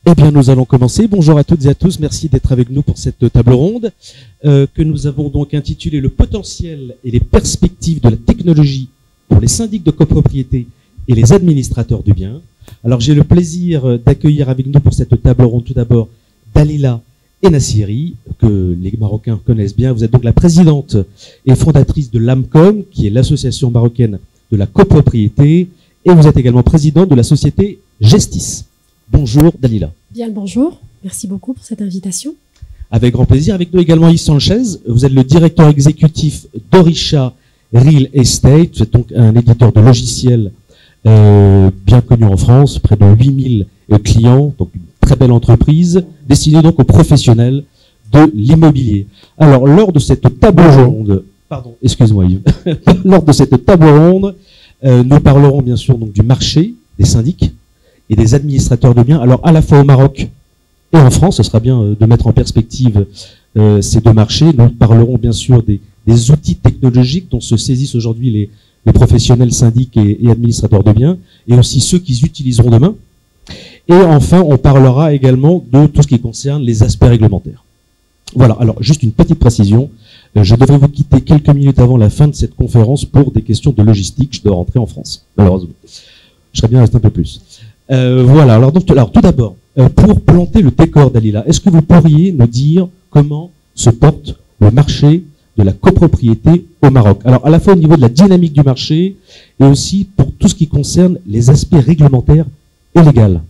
Eh bien, nous allons commencer. Bonjour à toutes et à tous. Merci d'être avec nous pour cette table ronde que nous avons donc intitulée « Le potentiel et les perspectives de la technologie pour les syndics de copropriété et les administrateurs du bien ». Alors, j'ai le plaisir d'accueillir avec nous pour cette table ronde tout d'abord Dalila Enassiri, que les Marocains connaissent bien. Vous êtes donc la présidente et fondatrice de l'AMCOM, qui est l'association marocaine de la copropriété, et vous êtes également présidente de la société Gestis. Bonjour Dalila. Bien le bonjour, merci beaucoup pour cette invitation. Avec grand plaisir. Avec nous également Yves Sanchez, vous êtes le directeur exécutif d'Orisha Real Estate, vous êtes donc un éditeur de logiciels bien connu en France, près de 8000 clients, donc une très belle entreprise, destinée donc aux professionnels de l'immobilier. Alors lors de cette table ronde, pardon, excuse-moi Yves, lors de cette table ronde, nous parlerons bien sûr donc du marché des syndics et des administrateurs de biens, alors à la fois au Maroc et en France. Ce sera bien de mettre en perspective ces deux marchés. Nous parlerons bien sûr des outils technologiques dont se saisissent aujourd'hui les professionnels syndics et administrateurs de biens, et aussi ceux qu'ils utiliseront demain. Et enfin, on parlera également de tout ce qui concerne les aspects réglementaires. Voilà, alors juste une petite précision. Je devrais vous quitter quelques minutes avant la fin de cette conférence pour des questions de logistique. Je dois rentrer en France, malheureusement. Je serais bien resté un peu plus. Voilà, alors tout d'abord, pour planter le décor Dalila, est-ce que vous pourriez nous dire comment se porte le marché de la copropriété au Maroc? Alors à la fois au niveau de la dynamique du marché et aussi pour tout ce qui concerne les aspects réglementaires et légaux.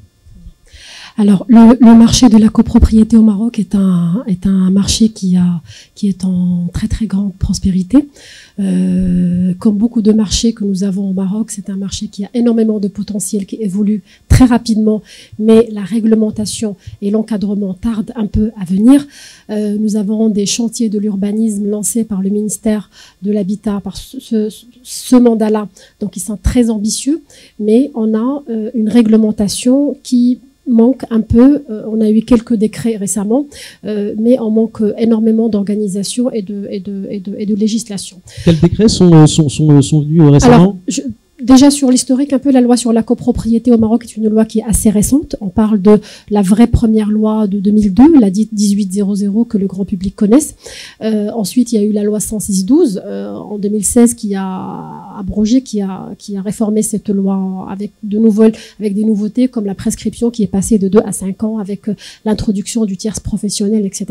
Alors, le marché de la copropriété au Maroc est un marché qui est en très très grande prospérité. Comme beaucoup de marchés que nous avons au Maroc, c'est un marché qui a énormément de potentiel, qui évolue très rapidement, mais la réglementation et l'encadrement tardent un peu à venir. Nous avons des chantiers de l'urbanisme lancés par le ministère de l'Habitat, par ce mandat-là, donc ils sont très ambitieux, mais on a une réglementation qui manque un peu. On a eu quelques décrets récemment, mais on manque énormément d'organisation et de législation. Quels décrets sont venus récemment? Alors, déjà sur l'historique, un peu la loi sur la copropriété au Maroc est une loi qui est assez récente. On parle de la vraie première loi de 2002, la dite 1800 que le grand public connaisse. Ensuite, il y a eu la loi 106-12 en 2016 qui a abrogé, qui a réformé cette loi avec des nouveautés comme la prescription qui est passée de 2 à 5 ans avec l'introduction du tiers professionnel, etc.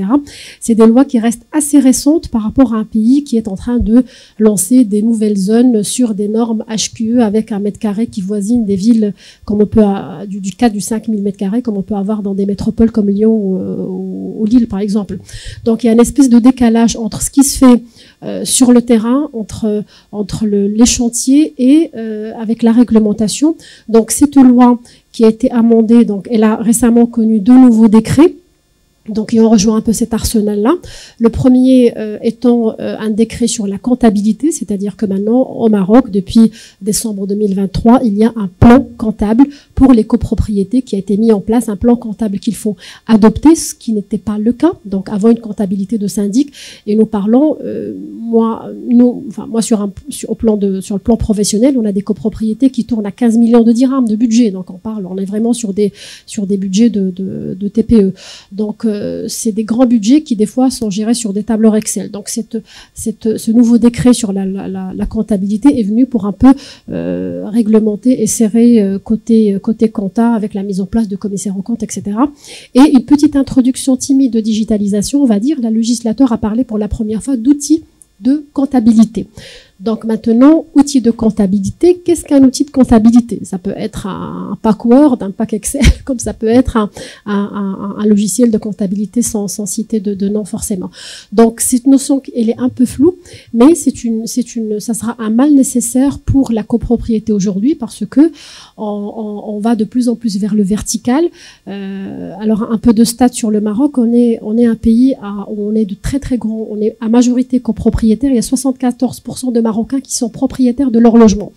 C'est des lois qui restent assez récentes par rapport à un pays qui est en train de lancer des nouvelles zones sur des normes HQE avec un mètre carré qui voisine des villes comme on peut du 4 du 5000 mètres carrés comme on peut avoir dans des métropoles comme Lyon ou Lille par exemple. Donc il y a une espèce de décalage entre ce qui se fait sur le terrain, entre les chantiers et avec la réglementation. Donc cette loi qui a été amendée, donc elle a récemment connu 2 nouveaux décrets. Donc, ils ont rejoint un peu cet arsenal-là. Le premier étant un décret sur la comptabilité, c'est-à-dire que maintenant, au Maroc, depuis décembre 2023, il y a un plan comptable pour les copropriétés qui a été mis en place, un plan comptable qu'il faut adopter, ce qui n'était pas le cas. Donc, avant une comptabilité de syndic, et nous parlons, moi sur le plan professionnel, on a des copropriétés qui tournent à 15 millions de dirhams de budget. Donc, on est vraiment sur des budgets de TPE. Donc, c'est des grands budgets qui des fois sont gérés sur des tableurs Excel. Donc ce nouveau décret sur la comptabilité est venu pour un peu réglementer et serrer côté compta avec la mise en place de commissaires aux comptes, etc. Et une petite introduction timide de digitalisation, on va dire. Le législateur a parlé pour la première fois d'outils de comptabilité. Donc maintenant, outil de comptabilité, qu'est-ce qu'un outil de comptabilité? Ça peut être un pack Word, un pack Excel, comme ça peut être un logiciel de comptabilité sans citer de nom forcément. Donc cette notion, elle est un peu floue, mais ça sera un mal nécessaire pour la copropriété aujourd'hui parce que on va de plus en plus vers le vertical. Alors un peu de stats sur le Maroc, on est un pays où on est de très très gros, on est à majorité copropriétaire. Il y a 74% de Marocains qui sont propriétaires de leur logement.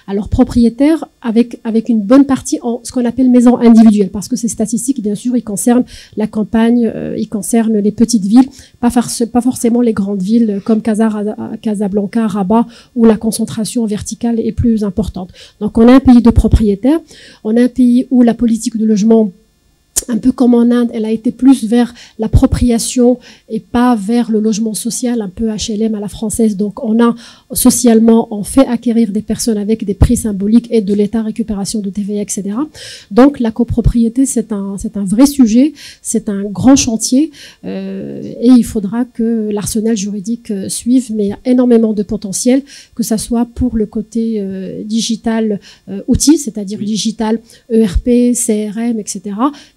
Alors propriétaires avec une bonne partie en ce qu'on appelle maisons individuelles, parce que ces statistiques, bien sûr, ils concernent la campagne, ils concernent les petites villes, pas forcément les grandes villes comme Casablanca, Rabat, où la concentration verticale est plus importante. Donc on a un pays de propriétaires, on a un pays où la politique de logement, un peu comme en Inde, elle a été plus vers l'appropriation et pas vers le logement social, un peu HLM à la française. Donc, on a socialement, on fait acquérir des personnes avec des prix symboliques et de l'État, récupération de TVA, etc. Donc, la copropriété, c'est un vrai sujet, c'est un grand chantier et il faudra que l'arsenal juridique suive, mais il y a énormément de potentiel, que ça soit pour le côté digital outil, c'est-à-dire digital ERP, CRM, etc.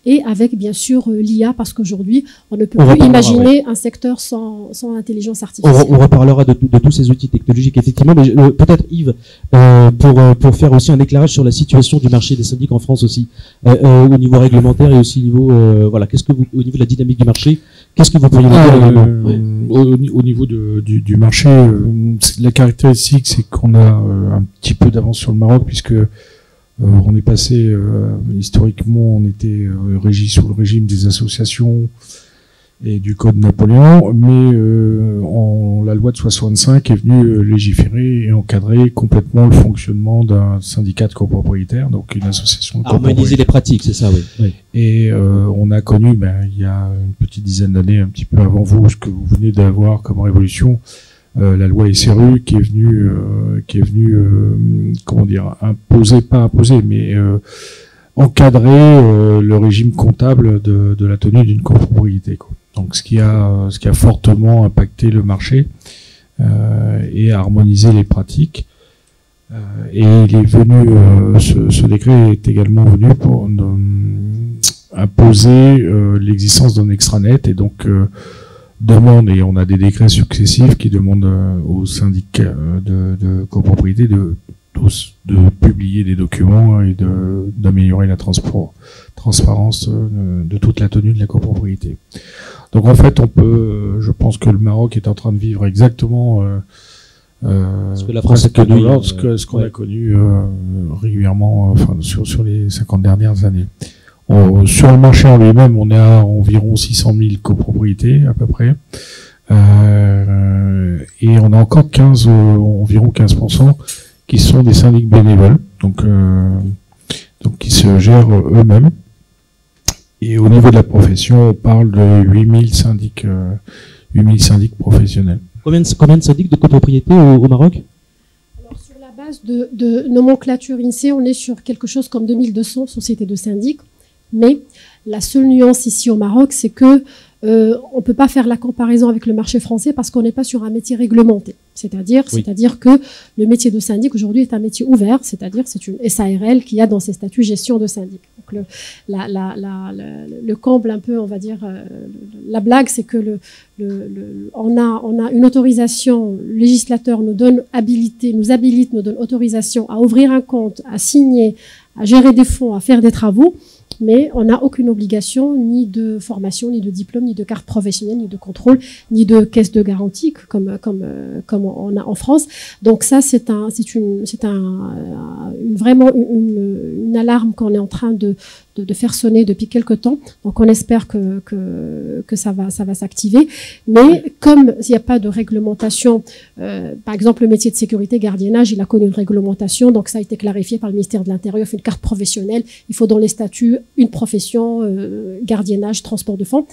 Et avec bien sûr l'IA, parce qu'aujourd'hui on ne peut plus imaginer un secteur sans intelligence artificielle. On reparlera de tous ces outils technologiques effectivement, mais peut-être Yves, pour faire aussi un éclairage sur la situation du marché des syndics en France aussi, au niveau réglementaire et aussi au niveau voilà, qu'est-ce que vous, au niveau de la dynamique du marché, qu'est-ce que vous pourriez nous dire au niveau du marché, la caractéristique c'est qu'on a un petit peu d'avance sur le Maroc, puisque on est passé, historiquement, on était régi sous le régime des associations et du code Napoléon, mais la loi de 65 est venue légiférer et encadrer complètement le fonctionnement d'un syndicat de copropriétaires, donc une association de copropriétaires. Harmoniser les pratiques, c'est ça, oui. Oui. Et on a connu, il y a une petite dizaine d'années, un petit peu avant vous, ce que vous venez d'avoir comme révolution, la loi SRU qui est venue comment dire, pas imposer, mais encadrer le régime comptable de la tenue d'une copropriété, quoi. Donc ce qui a fortement impacté le marché et harmonisé les pratiques. Et il est venu, ce décret est également venu pour imposer l'existence d'un extranet, et donc demande, et on a des décrets successifs qui demandent aux syndics de copropriété de publier des documents et d'améliorer la transparence de toute la tenue de la copropriété. Donc en fait, je pense que le Maroc est en train de vivre exactement ce que la France a connu, ce qu'on a connu régulièrement, sur les 50 dernières années. Sur le marché en lui-même, on est à environ 600 000 copropriétés à peu près, et on a encore environ 15% qui sont des syndics bénévoles, donc qui se gèrent eux-mêmes. Et au niveau de la profession, on parle de 8000 syndics professionnels. Combien de syndics de copropriété au Maroc? Alors, sur la base de nomenclature INSEE, on est sur quelque chose comme 2200 sociétés de syndics. Mais la seule nuance ici au Maroc, c'est que on peut pas faire la comparaison avec le marché français parce qu'on n'est pas sur un métier réglementé. C'est-à-dire que le métier de syndic aujourd'hui est un métier ouvert, c'est-à-dire c'est une SARL qui a dans ses statuts gestion de syndic. Donc le comble un peu, on va dire, la blague, c'est que on a une autorisation, le législateur nous habilite, nous donne autorisation à ouvrir un compte, à signer, à gérer des fonds, à faire des travaux. Mais on n'a aucune obligation, ni de formation, ni de diplôme, ni de carte professionnelle, ni de contrôle, ni de caisse de garantie, comme on a en France. Donc ça, vraiment une alarme qu'on est en train de faire sonner depuis quelque temps. Donc on espère que ça va s'activer. Mais comme il n'y a pas de réglementation, par exemple le métier de sécurité, gardiennage, il a connu une réglementation, donc ça a été clarifié par le ministère de l'Intérieur, il faut une carte professionnelle, il faut dans les statuts une profession, gardiennage, transport de fonds.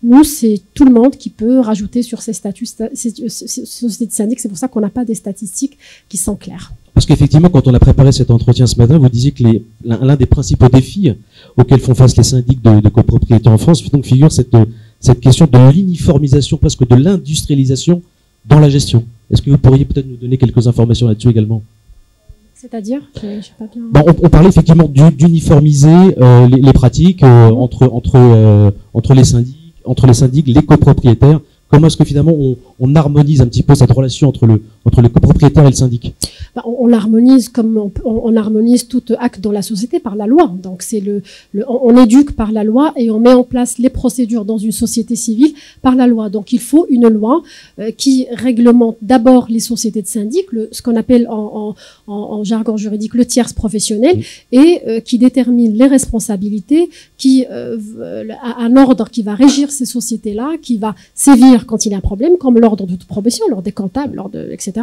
Nous, c'est tout le monde qui peut rajouter sur ces statuts, sociétés de syndic. C'est pour ça qu'on n'a pas des statistiques qui sont claires. Parce qu'effectivement, quand on a préparé cet entretien ce matin, vous disiez que l'un des principaux défis auxquels font face les syndics de copropriété en France, donc figure cette question de l'uniformisation, presque de l'industrialisation dans la gestion. Est-ce que vous pourriez peut-être nous donner quelques informations là-dessus également? C'est-à-dire, je sais pas bien. On parlait effectivement d'uniformiser les pratiques entre les syndics, les copropriétaires. Comment est-ce que finalement on harmonise un petit peu cette relation entre le copropriétaire et le syndic? on l'harmonise comme on harmonise tout acte dans la société par la loi. Donc c'est on éduque par la loi et on met en place les procédures dans une société civile par la loi. Donc il faut une loi qui réglemente d'abord les sociétés de syndic, ce qu'on appelle en jargon juridique le tierce professionnel, et qui détermine les responsabilités, qui un ordre qui va régir ces sociétés-là, qui va sévir quand il y a un problème, comme l'ordre de toute profession, l'ordre des comptables, l'ordre, etc.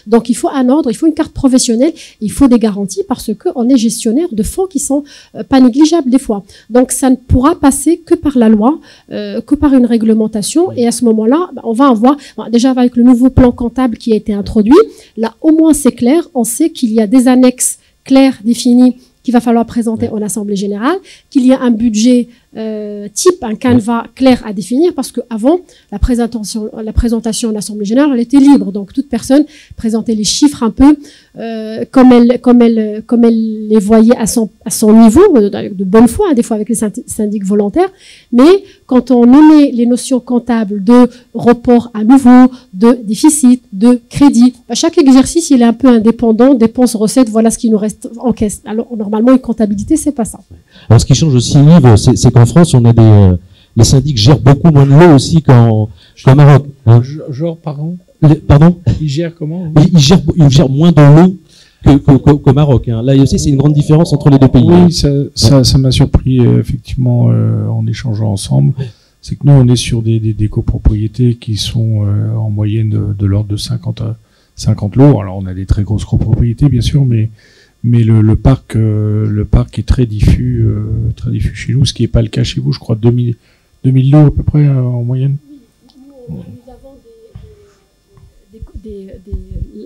Donc il faut un ordre, il faut une carte professionnelle, il faut des garanties parce qu'on est gestionnaire de fonds qui sont pas négligeables des fois. Donc ça ne pourra passer que par la loi, que par une réglementation, et à ce moment-là, on va avoir, déjà avec le nouveau plan comptable qui a été introduit, là au moins c'est clair, on sait qu'il y a des annexes claires, définies, qu'il va falloir présenter en Assemblée générale, qu'il y a un budget type, un canevas clair à définir, parce que avant la présentation à l'Assemblée générale, elle était libre, donc toute personne présentait les chiffres un peu comme elle les voyait à son niveau, de bonne foi, des fois avec les syndics volontaires. Mais quand on nommait les notions comptables de report à nouveau, de déficit, de crédit, chaque exercice il est un peu indépendant, dépenses, recettes, voilà ce qui nous reste en caisse. Alors normalement une comptabilité c'est pas ça. Alors ce qui change aussi, Yves, c'est qu'en France on a les syndics gèrent beaucoup moins de l'eau aussi qu'au Maroc. Hein. Genre, pardon. Pardon. Ils gèrent comment? Ils gèrent moins de l'eau qu'au Maroc. Hein. Là aussi, c'est une grande différence entre les deux pays. Oui, ça m'a surpris effectivement en échangeant ensemble. C'est que nous, on est sur des copropriétés qui sont en moyenne de l'ordre de 50 lots. Alors, on a des très grosses copropriétés, bien sûr, mais le parc est très diffus chez nous, ce qui n'est pas le cas chez vous. Je crois 2000 lots à peu près en moyenne. Nous avons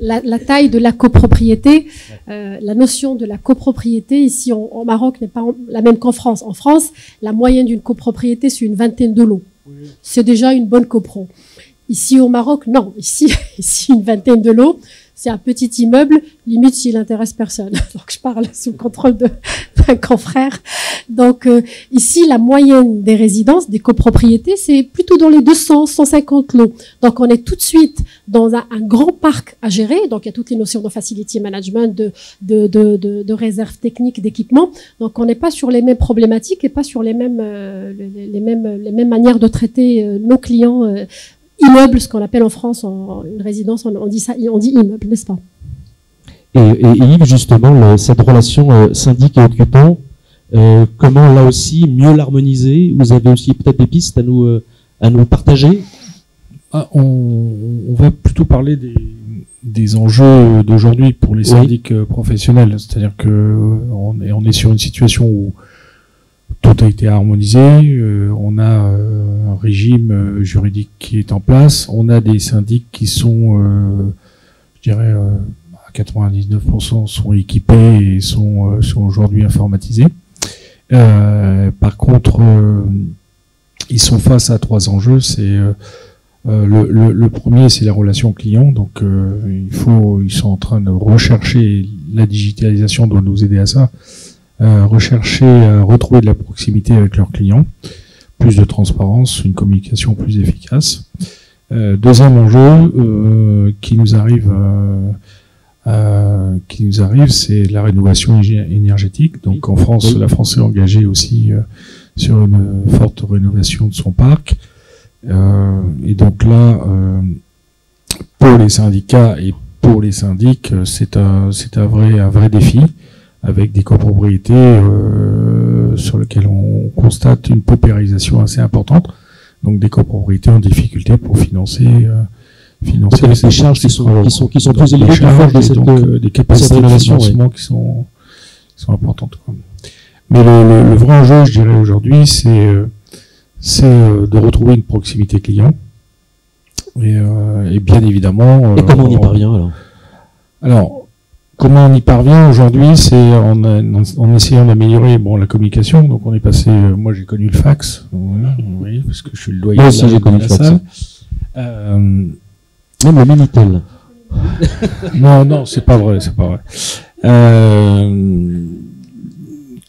la taille de la copropriété, la notion de la copropriété ici au Maroc n'est pas la même qu'en France. En France, la moyenne d'une copropriété, c'est une vingtaine de lots. Oui. C'est déjà une bonne copro. Ici au Maroc, non. Ici une vingtaine de lots. C'est un petit immeuble, limite s'il intéresse personne. Donc je parle sous le contrôle d'un confrère. Donc ici, la moyenne des résidences, des copropriétés, c'est plutôt dans les 200, 150 lots. Donc on est tout de suite dans un grand parc à gérer. Donc il y a toutes les notions de facility management, de réserve technique, d'équipement. Donc on n'est pas sur les mêmes problématiques et pas sur les mêmes manières de traiter nos clients. Immeuble, ce qu'on appelle en France, une résidence, on dit immeuble, n'est-ce pas? Et Yves, justement, cette relation syndic et occupant, comment là aussi mieux l'harmoniser? Vous avez aussi peut-être des pistes à nous partager? On va plutôt parler des enjeux d'aujourd'hui pour les syndics professionnels, c'est-à-dire que on est sur une situation où tout a été harmonisé, on a un régime juridique qui est en place, on a des syndics qui sont, je dirais, à 99% sont équipés et sont aujourd'hui informatisés. Par contre, ils sont face à 3 enjeux. C'est le premier, c'est la relation client. Donc, ils sont en train de rechercher, la digitalisation doit nous aider à ça. Rechercher à retrouver de la proximité avec leurs clients, plus de transparence, une communication plus efficace. Deuxième enjeu qui nous arrive, c'est la rénovation énergétique. Donc en France, la France est engagée aussi sur une forte rénovation de son parc. Et donc là, pour les syndicats et pour les syndics, c'est un vrai défi, avec des copropriétés sur lesquelles on constate une paupérisation assez importante, donc des copropriétés en difficulté pour financer les charges qui sont plus élevées que des capacités de financement qui sont importantes. Mais le vrai enjeu, je dirais aujourd'hui, c'est de retrouver une proximité client et bien évidemment. Et comment on y parvient alors comment on y parvient aujourd'hui, c'est en essayant d'améliorer la communication. Donc on est passé, moi j'ai connu le fax, oui, parce que je suis le doyen. Moi aussi j'ai connu le fax. Même le Minitel. Non, c'est pas vrai.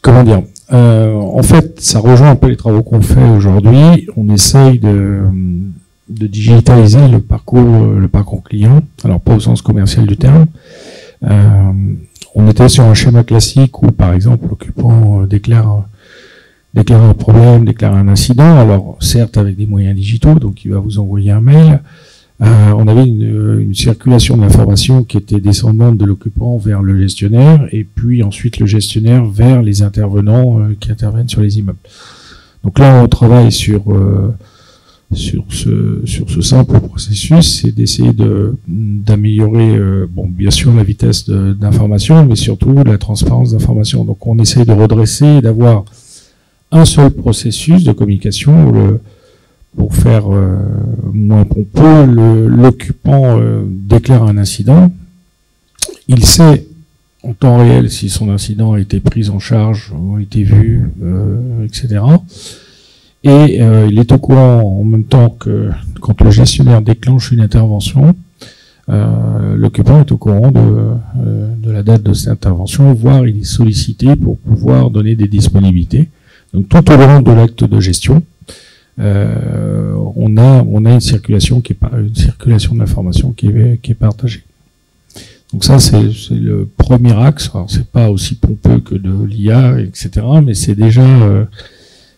Comment dire en fait, ça rejoint un peu les travaux qu'on fait aujourd'hui. On essaye de digitaliser le parcours client. Alors pas au sens commercial du terme. On était sur un schéma classique où, par exemple, l'occupant déclare un problème, déclare un incident, alors certes avec des moyens digitaux, donc il va vous envoyer un mail. On avait une circulation de l'information qui était descendante de l'occupant vers le gestionnaire, et puis ensuite le gestionnaire vers les intervenants qui interviennent sur les immeubles. Donc là, on travaille sur ce simple processus, c'est d'essayer d'améliorer, bien sûr la vitesse d'information, mais surtout la transparence d'information. Donc on essaye de redresser et d'avoir un seul processus de communication. Pour faire moins pompeux, l'occupant déclare un incident. Il sait en temps réel si son incident a été pris en charge, a été vu, etc. Et il est au courant en même temps que quand le gestionnaire déclenche une intervention, l'occupant est au courant de la date de cette intervention, voire il est sollicité pour pouvoir donner des disponibilités. Donc tout au long de l'acte de gestion, on a une circulation de l'information qui est partagée. Donc ça c'est le premier axe. Alors c'est pas aussi pompeux que de l'IA, etc. Mais c'est déjà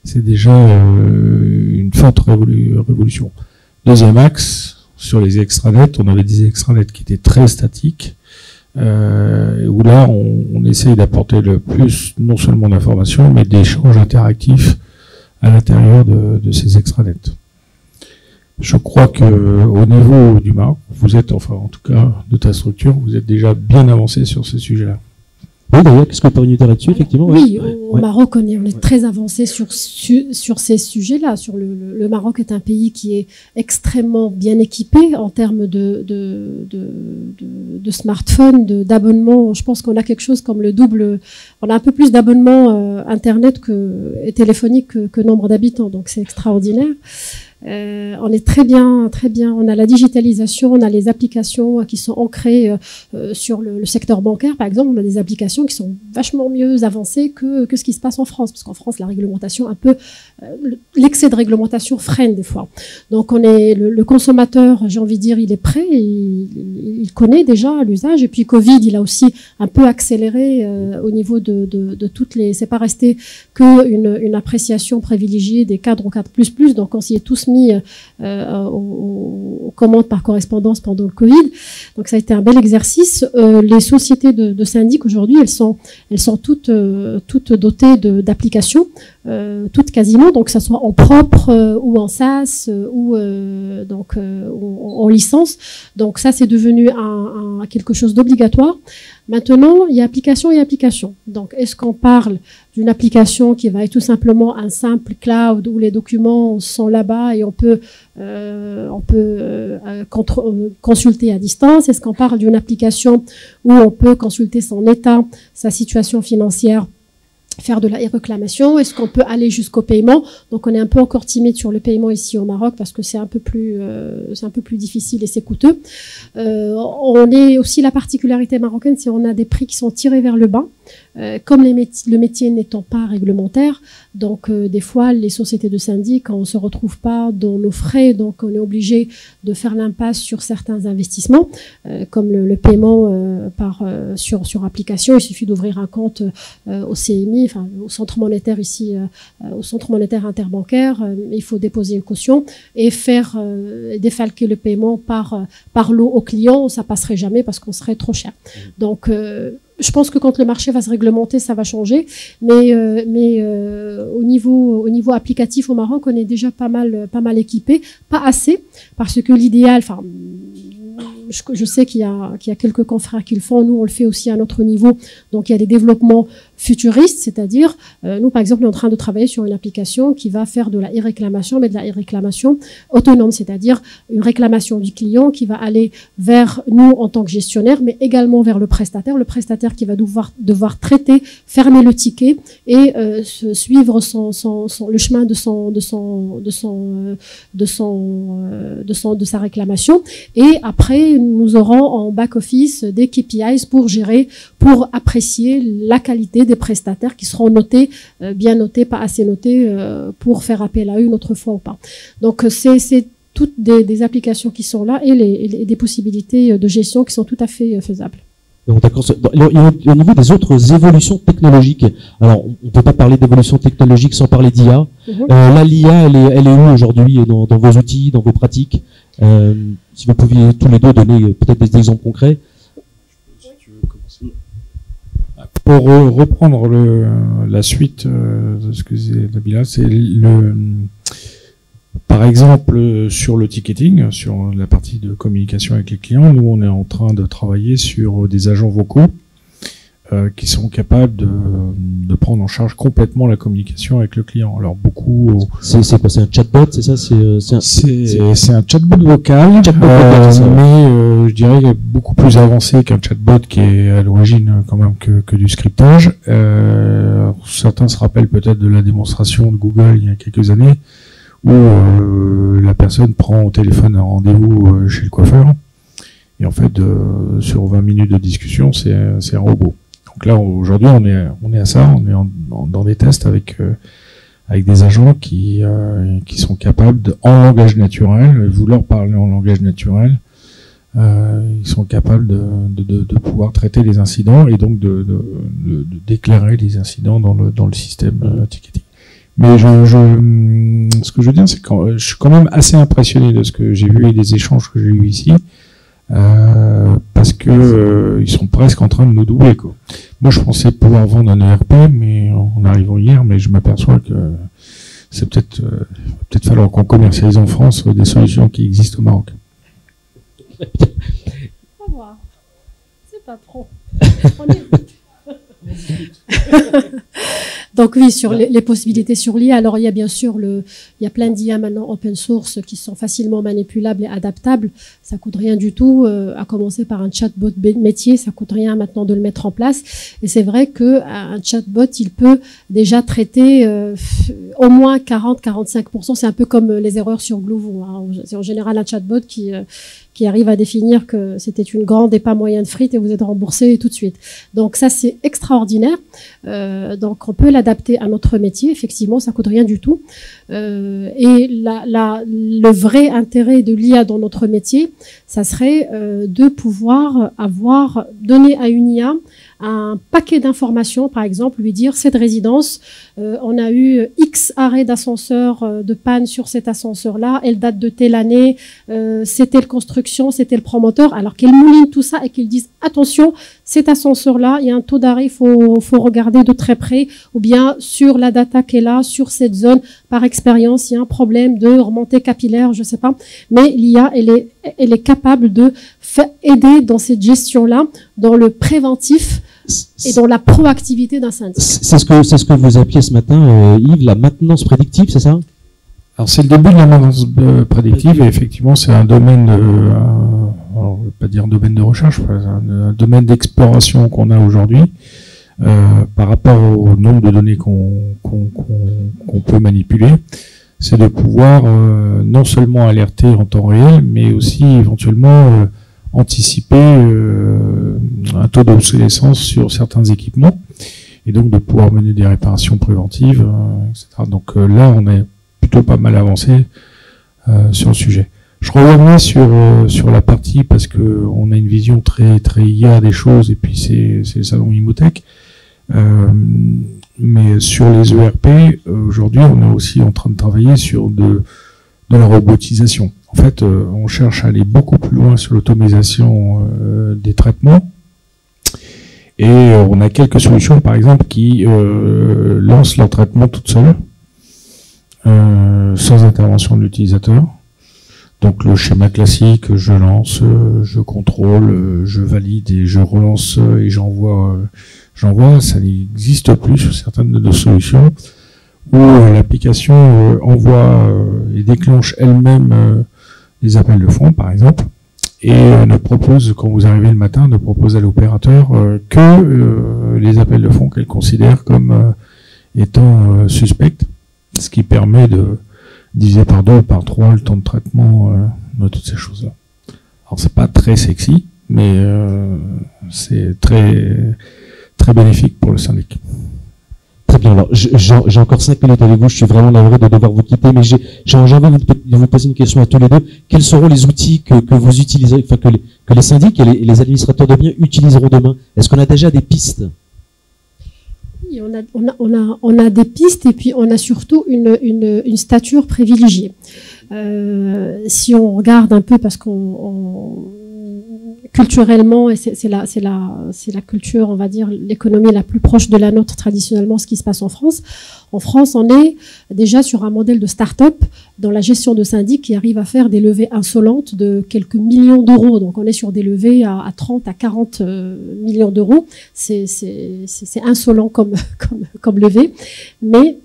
une forte révolution. Deuxième axe, sur les extranets, on avait des extranets qui étaient très statiques, où là on essaye d'apporter le plus non seulement d'informations, mais d'échanges interactifs à l'intérieur de ces extranets. Je crois que au niveau du Maroc, vous êtes, enfin en tout cas de ta structure, vous êtes déjà bien avancé sur ce sujet-là. Oui, d'ailleurs, qu'est-ce que vous pourriez nous dire là-dessus, effectivement? Oui, au Maroc, on est très avancé sur ces sujets-là. Le Maroc est un pays qui est extrêmement bien équipé en termes de smartphones, d'abonnements. Je pense qu'on a quelque chose comme on a un peu plus d'abonnements Internet et téléphoniques que nombre d'habitants, donc c'est extraordinaire. On est très bien. On a la digitalisation, on a les applications qui sont ancrées sur le secteur bancaire, par exemple. On a des applications qui sont vachement mieux avancées que ce qui se passe en France, parce qu'en France, la réglementation l'excès de réglementation freine des fois. Donc, le consommateur, j'ai envie de dire, il est prêt, il connaît déjà l'usage. Et puis, Covid, il a aussi un peu accéléré au niveau de toutes les. C'est pas resté une appréciation privilégiée des cadres au 4++. Donc, on s'y est tous mis aux commandes par correspondance pendant le Covid. Donc ça a été un bel exercice. Les sociétés de syndic aujourd'hui, elles sont toutes dotées d'applications, toutes quasiment, donc que ça soit en propre ou en SaaS ou en licence. Donc ça, c'est devenu quelque chose d'obligatoire. Maintenant, il y a application et application. Donc, est-ce qu'on parle d'une application qui va être tout simplement un simple cloud où les documents sont là-bas et on peut consulter à distance? Est-ce qu'on parle d'une application où on peut consulter son état, sa situation financière, faire de la réclamation? Est-ce qu'on peut aller jusqu'au paiement? Donc on est un peu encore timide sur le paiement ici au Maroc parce que c'est un peu plus difficile et c'est coûteux. On est aussi, la particularité marocaine, c'est qu'on a des prix qui sont tirés vers le bas. Comme le métier n'étant pas réglementaire, donc des fois les sociétés de syndic, on se retrouve pas dans nos frais, donc on est obligé de faire l'impasse sur certains investissements, comme le paiement sur application. Il suffit d'ouvrir un compte au CMI, enfin au centre monétaire ici, au centre monétaire interbancaire. Il faut déposer une caution et faire défalquer le paiement par lot au client. Ça passerait jamais parce qu'on serait trop cher. Donc je pense que quand le marché va se réglementer, ça va changer. Mais au niveau applicatif au Maroc, on est déjà pas mal équipé, pas assez, parce que l'idéal, enfin, je sais qu'il y a quelques confrères qui le font. Nous, on le fait aussi à notre niveau. Donc, il y a des développements futuristes, c'est-à-dire, nous, par exemple, on est en train de travailler sur une application qui va faire de la e-réclamation, mais de la e-réclamation autonome, c'est-à-dire une réclamation du client qui va aller vers nous en tant que gestionnaire, mais également vers le prestataire qui va devoir traiter, fermer le ticket et suivre le chemin de sa réclamation. Et après, nous aurons en back-office des KPIs pour apprécier la qualité des prestataires qui seront notés, bien notés, pas assez notés, pour faire appel à eux une autre fois ou pas. Donc c'est toutes des applications qui sont là et des possibilités de gestion qui sont tout à fait faisables. Donc, d'accord. Et au niveau des autres évolutions technologiques, alors on ne peut pas parler d'évolution technologique sans parler d'IA. Là, l'IA, elle est où aujourd'hui dans vos outils, dans vos pratiques? Si vous pouviez tous les deux donner peut-être des exemples concrets. Si tu veux commencer. Pour reprendre la suite de ce que disait Nabila, c'est par exemple, sur le ticketing, sur la partie de communication avec les clients, nous, on est en train de travailler sur des agents vocaux qui sont capables de prendre en charge complètement la communication avec le client. Alors, beaucoup... C'est quoi? C'est un chatbot, c'est ça? C'est un chatbot vocal, mais je dirais beaucoup plus avancé qu'un chatbot qui est à l'origine quand même que du scriptage. Certains se rappellent peut-être de la démonstration de Google il y a quelques années, où la personne prend au téléphone un rendez-vous chez le coiffeur, et en fait, sur 20 minutes de discussion, c'est un robot. Donc là, aujourd'hui, on est à ça, on est dans des tests avec des agents qui sont capables en langage naturel, vous leur parlez en langage naturel, ils sont capables de pouvoir traiter les incidents et donc d'éclairer les incidents dans le système ticketing. Mais ce que je veux dire, c'est que je suis quand même assez impressionné de ce que j'ai vu et des échanges que j'ai eu ici, parce que ils sont presque en train de nous doubler, quoi. Moi, je pensais pouvoir vendre un ERP, mais en arrivant hier, mais je m'aperçois que c'est peut-être falloir qu'on commercialise en France des solutions qui existent au Maroc. On va voir. C'est pas trop. Donc oui, sur les possibilités sur l'IA, alors il y a bien sûr il y a plein d'IA maintenant open source qui sont facilement manipulables et adaptables. Ça coûte rien du tout, à commencer par un chatbot métier, ça coûte rien maintenant de le mettre en place. Et c'est vrai que un chatbot, il peut déjà traiter au moins 40-45%. C'est un peu comme les erreurs sur Glovo, hein. C'est en général un chatbot qui arrive à définir que c'était une grande et pas moyenne frite et vous êtes remboursé tout de suite. Donc ça, c'est extraordinaire. Donc on peut l'adapter à notre métier. Effectivement, ça coûte rien du tout. Et le vrai intérêt de l'IA dans notre métier, ça serait de pouvoir donner à une IA un paquet d'informations, par exemple, lui dire cette résidence, on a eu X arrêts d'ascenseur de panne sur cet ascenseur-là, elle date de telle année, c'est telle construction, c'est tel promoteur, alors qu'elle mouline tout ça et qu'ils disent attention, cet ascenseur-là, il y a un taux d'arrêt, il faut regarder de très près, ou bien sur la data qu'elle est là, sur cette zone, par expérience, il y a un problème de remontée capillaire, je sais pas, mais l'IA, elle est capable de aider dans cette gestion-là, dans le préventif et dans la proactivité d'un syndic. C'est ce que vous appeliez ce matin, Yves, la maintenance prédictive, c'est ça? Alors c'est le début de la maintenance prédictive et effectivement c'est un domaine, alors, je ne vais pas dire un domaine de recherche, un domaine d'exploration qu'on a aujourd'hui par rapport au nombre de données qu'on peut manipuler. C'est de pouvoir non seulement alerter en temps réel, mais aussi éventuellement anticiper un taux d'obsolescence sur certains équipements et donc de pouvoir mener des réparations préventives, etc. Donc là, on est plutôt pas mal avancé sur le sujet. Je reviendrai sur la partie parce que on a une vision très IA des choses et puis c'est le salon Imotech. Mais sur les ERP, aujourd'hui, on est aussi en train de travailler sur de la robotisation. En fait, on cherche à aller beaucoup plus loin sur l'automatisation des traitements. Et on a quelques solutions, par exemple, qui lancent leur traitement toutes seules, sans intervention de l'utilisateur. Donc le schéma classique, je lance, je contrôle, je valide et je relance et j'envoie, ça n'existe plus sur certaines de nos solutions où l'application envoie et déclenche elle-même les appels de fonds, par exemple, et ne propose, quand vous arrivez le matin, ne propose à l'opérateur que les appels de fonds qu'elle considère comme étant suspects, ce qui permet de diviser par 2 ou par 3 le temps de traitement de toutes ces choses-là. Alors c'est pas très sexy, mais c'est très bénéfique pour le syndic. Très bien. Alors j'ai encore 5 minutes avec vous. Je suis vraiment navré de devoir vous quitter, mais j'ai envie de vous poser une question à tous les deux. Quels seront les outils que vous utiliserez, enfin que les syndics et les administrateurs de biens utiliseront demain? Est-ce qu'on a déjà des pistes? Oui, on a des pistes et puis on a surtout une stature privilégiée. Si on regarde un peu, parce qu'on culturellement, et c'est la culture, on va dire, l'économie la plus proche de la nôtre traditionnellement, ce qui se passe en France. En France, on est déjà sur un modèle de start-up dans la gestion de syndic qui arrive à faire des levées insolentes de quelques millions d'euros. Donc, on est sur des levées à 30 à 40 millions d'euros. C'est insolent comme levée. Mais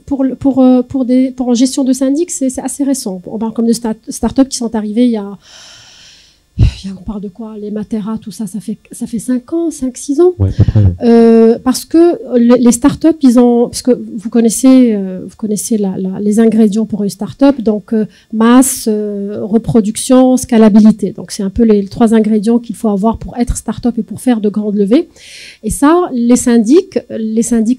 pour en gestion de syndic, c'est assez récent. On parle comme de start-up qui sont arrivées il y a, on parle de quoi? Les Matera, tout ça, ça fait 5 ans, 5-6 ans. Ouais, à peu près. Parce que les startups, parce que vous connaissez les ingrédients pour une startup, donc masse, reproduction, scalabilité. Donc c'est un peu les 3 ingrédients qu'il faut avoir pour être startup et pour faire de grandes levées. Et ça, les syndics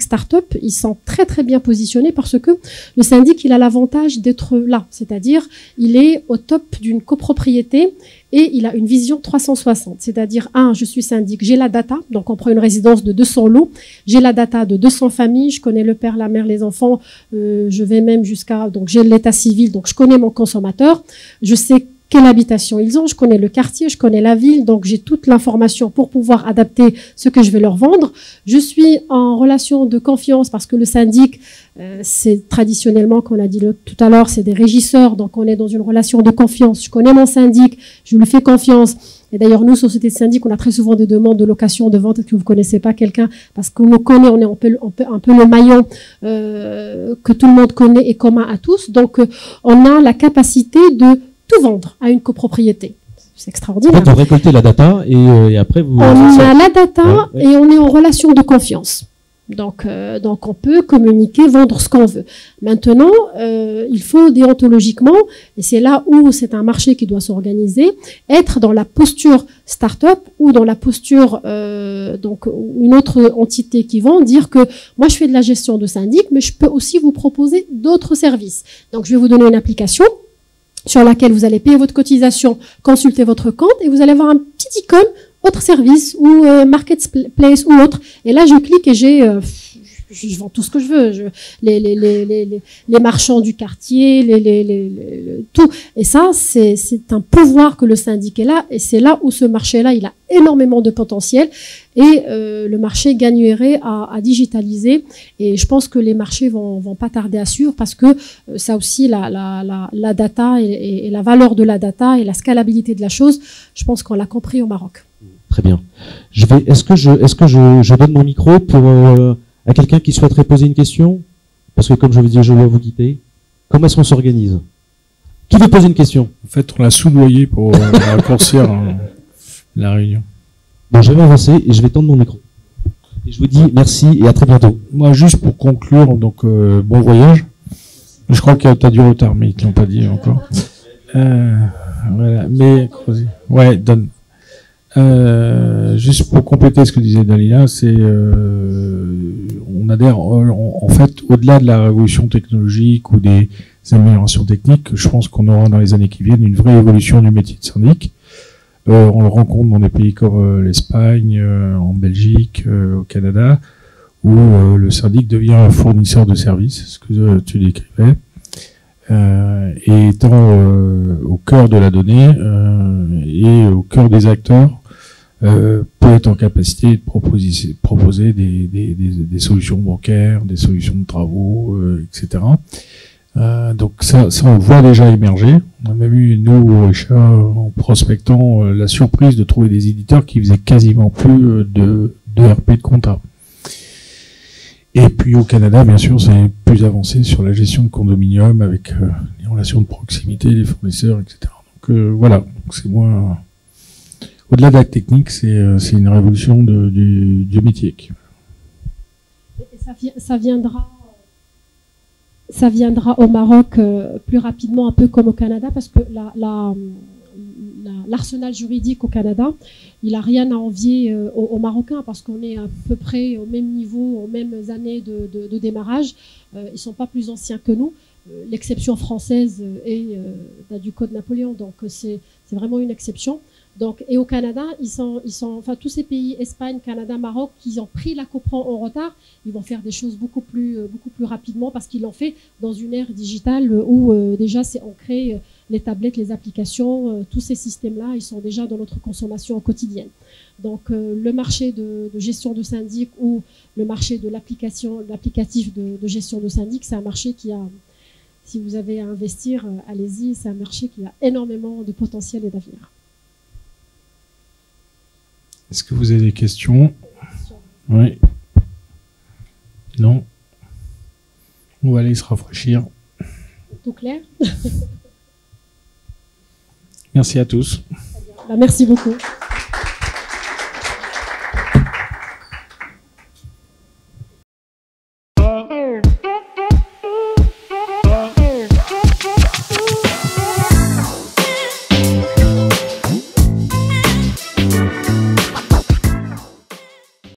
startup, ils sont très très bien positionnés parce que le syndic, il a l'avantage d'être là, c'est-à-dire il est au top d'une copropriété. Et il a une vision 360, c'est-à-dire, je suis syndic, j'ai la data, donc on prend une résidence de 200 lots, j'ai la data de 200 familles, je connais le père, la mère, les enfants, je vais même donc j'ai l'état civil, donc je connais mon consommateur, je sais quelle habitation ils ont, je connais le quartier, je connais la ville, donc j'ai toute l'information pour pouvoir adapter ce que je vais leur vendre. Je suis en relation de confiance parce que le syndic, c'est traditionnellement, comme on a dit tout à l'heure, c'est des régisseurs, donc on est dans une relation de confiance. Je connais mon syndic, je lui fais confiance. Et d'ailleurs, nous, société de syndic, on a très souvent des demandes de location, de vente, que vous connaissez pas quelqu'un, parce qu'on nous connaît, on est un peu le maillon que tout le monde connaît et commun à tous. Donc, on a la capacité de tout vendre à une copropriété. C'est extraordinaire. Vous récoltez la data et après vous... On a la data et on est en relation de confiance. Donc on peut communiquer, vendre ce qu'on veut. Maintenant, il faut déontologiquement, et c'est là où c'est un marché qui doit s'organiser, être dans la posture start-up ou dans la posture donc une autre entité qui vont dire que moi je fais de la gestion de syndic, mais je peux aussi vous proposer d'autres services. Donc je vais vous donner une application sur laquelle vous allez payer votre cotisation, consulter votre compte et vous allez avoir un petit icône, autre service ou marketplace ou autre. Et là, je clique et je vends tout ce que je veux. Les marchands du quartier, tout. Et ça, c'est un pouvoir que le syndic est là. Et c'est là où ce marché-là, il a énormément de potentiel. Et le marché gagnerait à digitaliser. Et je pense que les marchés vont pas tarder à suivre parce que ça aussi, la data et la valeur de la data et la scalabilité de la chose, je pense qu'on l'a compris au Maroc. Très bien. Est-ce que je donne mon micro à quelqu'un qui souhaiterait poser une question? Parce que comme je vous dis, je dois vous quitter. Comment est-ce qu'on s'organise? Qui veut poser une question? En fait, on l'a soudoyé pour raccourcir la réunion. Bon, je vais avancer et je vais tendre mon micro. Et je vous dis merci et à très bientôt. Moi, juste pour conclure, donc bon voyage. Je crois que tu as du retard, mais ils te l'ont pas dit encore. Voilà. Mais ouais, donne. Juste pour compléter ce que disait Dalila, c'est on adhère en fait au-delà de la révolution technologique ou des améliorations techniques. Je pense qu'on aura dans les années qui viennent une vraie évolution du métier de syndic. On le rencontre dans des pays comme l'Espagne, en Belgique, au Canada, où le syndic devient un fournisseur de services, ce que tu décrivais, et étant au cœur de la donnée et au cœur des acteurs, peut être en capacité de proposer des solutions bancaires, des solutions de travaux, etc. Donc ça on le voit déjà émerger. On a même eu, nous, au Orisha, en prospectant, la surprise de trouver des éditeurs qui faisaient quasiment plus de RP de compta. Et puis au Canada, bien sûr, c'est plus avancé sur la gestion de condominium avec les relations de proximité, les fournisseurs, etc. Donc voilà, c'est moins... Au-delà de la technique, c'est une révolution du métier. Et ça viendra au Maroc plus rapidement, un peu comme au Canada, parce que l'arsenal juridique au Canada, il n'a rien à envier aux Marocains parce qu'on est à peu près au même niveau, aux mêmes années de démarrage. Ils ne sont pas plus anciens que nous. L'exception française est du Code Napoléon, donc c'est vraiment une exception. Donc, et au Canada, enfin, tous ces pays, Espagne, Canada, Maroc, qui ont pris la copro en retard, ils vont faire des choses beaucoup plus rapidement parce qu'ils l'ont fait dans une ère digitale où déjà c'est ancré, les tablettes, les applications, tous ces systèmes-là, ils sont déjà dans notre consommation quotidienne. Donc, le marché de gestion de syndic ou le marché de l'applicatif de gestion de syndic, c'est un marché qui a, si vous avez à investir, allez-y, c'est un marché qui a énormément de potentiel et d'avenir. Est-ce que vous avez des questions? Oui. Non. On va aller se rafraîchir. Tout clair? Merci à tous. Merci beaucoup.